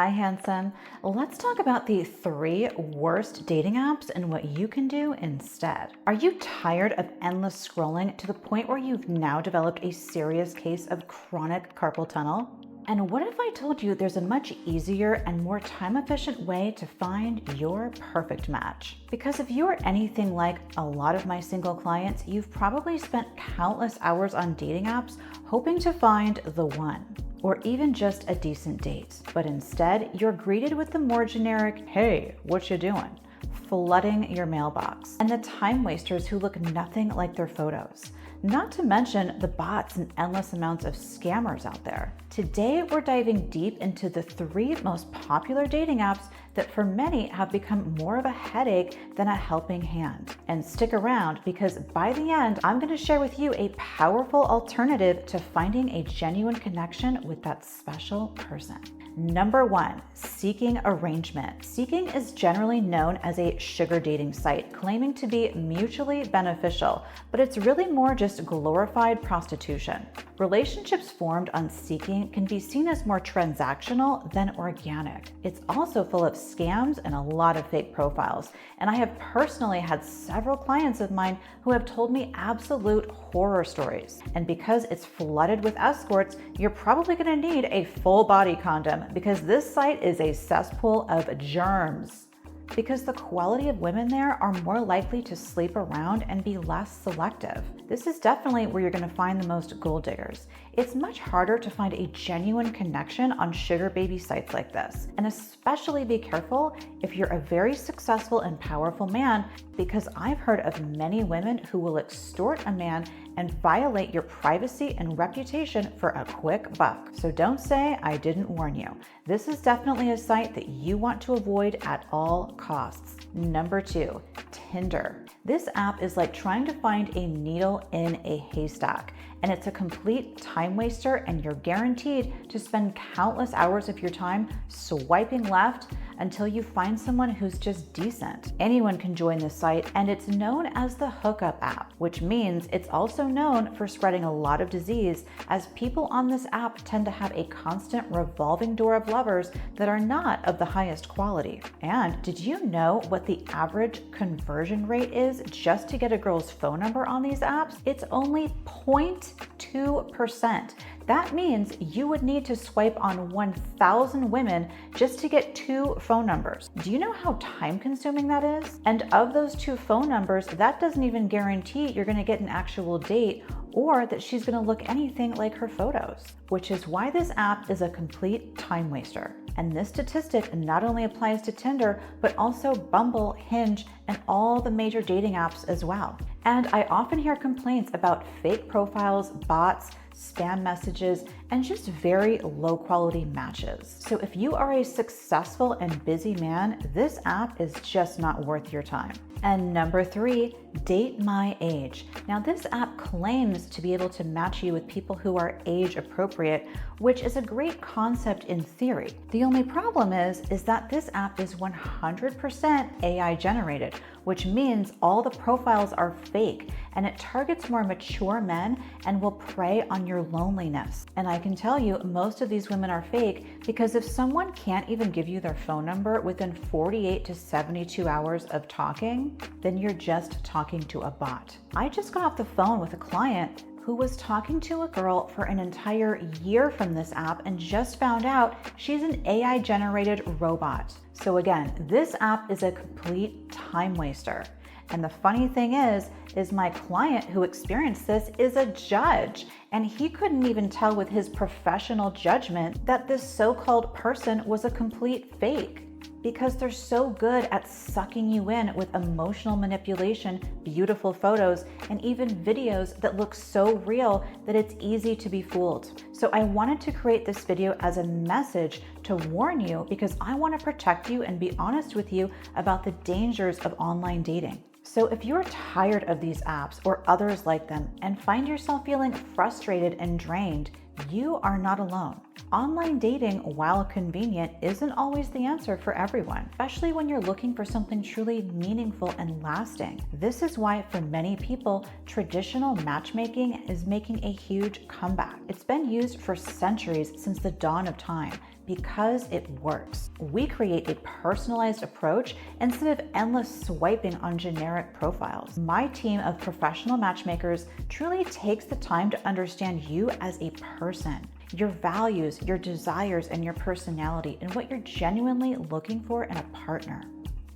handsome. Let's talk about the 3 worst dating apps and what you can do instead. Are you tired of endless scrolling to the point where you've now developed a serious case of chronic carpal tunnel? And what if I told you there's a much easier and more time-efficient way to find your perfect match? Because if you're anything like a lot of my single clients, you've probably spent countless hours on dating apps hoping to find the one, or even just a decent date. But instead, you're greeted with the more generic, "Hey, what you doing?" flooding your mailbox, and the time wasters who look nothing like their photos. Not to mention the bots and endless amounts of scammers out there. Today, we're diving deep into the 3 most popular dating apps that for many have become more of a headache than a helping hand. And stick around, because by the end, I'm going to share with you a powerful alternative to finding a genuine connection with that special person. Number 1, seeking arrangement. Seeking is generally known as a sugar dating site, claiming to be mutually beneficial, but it's really more just glorified prostitution. Relationships formed on Seeking can be seen as more transactional than organic. It's also full of scams and a lot of fake profiles, and I have personally had several clients of mine who have told me absolute horror stories. And because it's flooded with escorts, you're probably going to need a full body condom, because this site is a cesspool of germs. Because the quality of women there are more likely to sleep around and be less selective. This is definitely where you're going to find the most gold diggers. It's much harder to find a genuine connection on sugar baby sites like this. And especially be careful if you're a very successful and powerful man, because I've heard of many women who will extort a man and violate your privacy and reputation for a quick buck. So don't say I didn't warn you. This is definitely a site that you want to avoid at all costs. Number 2, Tinder. This app is like trying to find a needle in a haystack, and it's a complete time waster, and you're guaranteed to spend countless hours of your time swiping left until you find someone who's just decent. Anyone can join this site, and it's known as the hookup app, which means it's also known for spreading a lot of disease, as people on this app tend to have a constant revolving door of lovers that are not of the highest quality. And did you know what the average conversion rate is just to get a girl's phone number on these apps? It's only 0.2%. That means you would need to swipe on 1,000 women just to get 2 phone numbers. Do you know how time consuming that is? And of those 2 phone numbers, that doesn't even guarantee you're going to get an actual date or that she's going to look anything like her photos, which is why this app is a complete time waster. And this statistic not only applies to Tinder, but also Bumble, Hinge, and all the major dating apps as well. And I often hear complaints about fake profiles, bots, spam messages, and just very low quality matches. So if you are a successful and busy man, this app is just not worth your time. And number 3, Date My Age. Now this app claims to be able to match you with people who are age appropriate, which is a great concept in theory. The only problem is that this app is 100% AI generated, which means all the profiles are fake, and it targets more mature men and will prey on your loneliness. And I can tell you, most of these women are fake, because if someone can't even give you their phone number within 48 to 72 hours of talking, then you're just talking to a bot. I just got off the phone with a client who was talking to a girl for an entire year from this app and just found out she's an AI generated robot. So again, this app is a complete time waster. And the funny thing is my client who experienced this is a judge, and he couldn't even tell with his professional judgment that this so-called person was a complete fake, because they're so good at sucking you in with emotional manipulation, beautiful photos, and even videos that look so real that it's easy to be fooled. So I wanted to create this video as a message to warn you, because I want to protect you and be honest with you about the dangers of online dating. So if you're tired of these apps or others like them and find yourself feeling frustrated and drained, you are not alone. Online dating, while convenient, isn't always the answer for everyone, especially when you're looking for something truly meaningful and lasting. This is why, for many people, traditional matchmaking is making a huge comeback. It's been used for centuries since the dawn of time because it works. We create a personalized approach instead of endless swiping on generic profiles. My team of professional matchmakers truly takes the time to understand you as a person, your values, your desires, and your personality, and what you're genuinely looking for in a partner.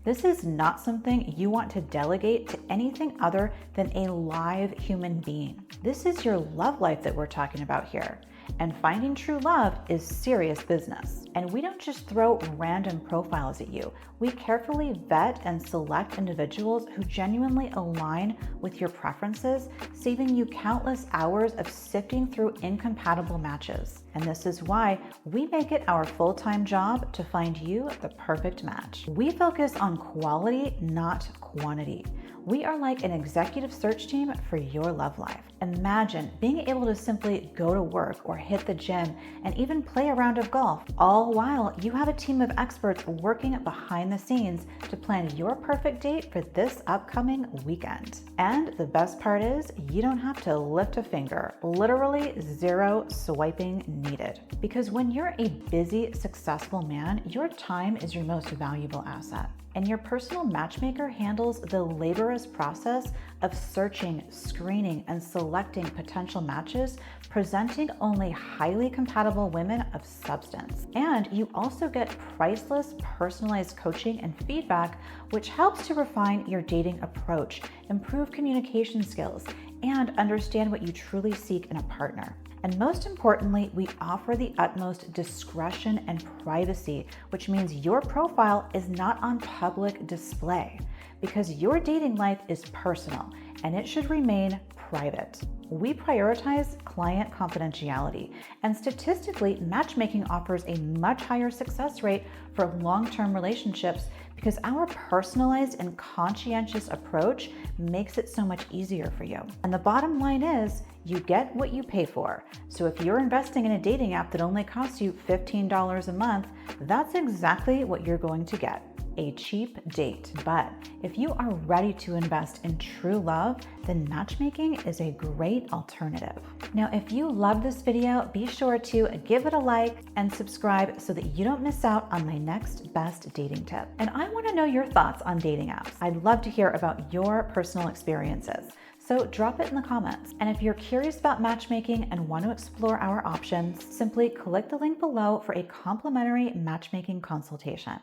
This is not something you want to delegate to anything other than a live human being. This is your love life that we're talking about here. And finding true love is serious business. And we don't just throw random profiles at you. We carefully vet and select individuals who genuinely align with your preferences, saving you countless hours of sifting through incompatible matches. And this is why we make it our full-time job to find you the perfect match. We focus on quality, not quantity. We are like an executive search team for your love life. Imagine being able to simply go to work or hit the gym and even play a round of golf, all while you have a team of experts working behind the scenes to plan your perfect date for this upcoming weekend. And the best part is, you don't have to lift a finger, literally zero swiping needed. Because when you're a busy, successful man, your time is your most valuable asset. And your personal matchmaker handles the laborious process of searching, screening, and selecting potential matches, presenting only highly compatible women of substance. And you also get priceless, personalized coaching and feedback, which helps to refine your dating approach, improve communication skills, and understand what you truly seek in a partner. And most importantly, we offer the utmost discretion and privacy, which means your profile is not on public display, because your dating life is personal and it should remain private. We prioritize client confidentiality, and statistically, matchmaking offers a much higher success rate for long-term relationships because our personalized and conscientious approach makes it so much easier for you. And the bottom line is, you get what you pay for. So if you're investing in a dating app that only costs you $15 a month, that's exactly what you're going to get. A cheap date. But if you are ready to invest in true love, then matchmaking is a great alternative. Now, if you love this video, be sure to give it a like and subscribe so that you don't miss out on my next best dating tip. And I want to know your thoughts on dating apps. I'd love to hear about your personal experiences. So drop it in the comments. And if you're curious about matchmaking and want to explore our options, simply click the link below for a complimentary matchmaking consultation.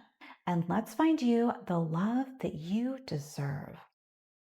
And let's find you the love that you deserve.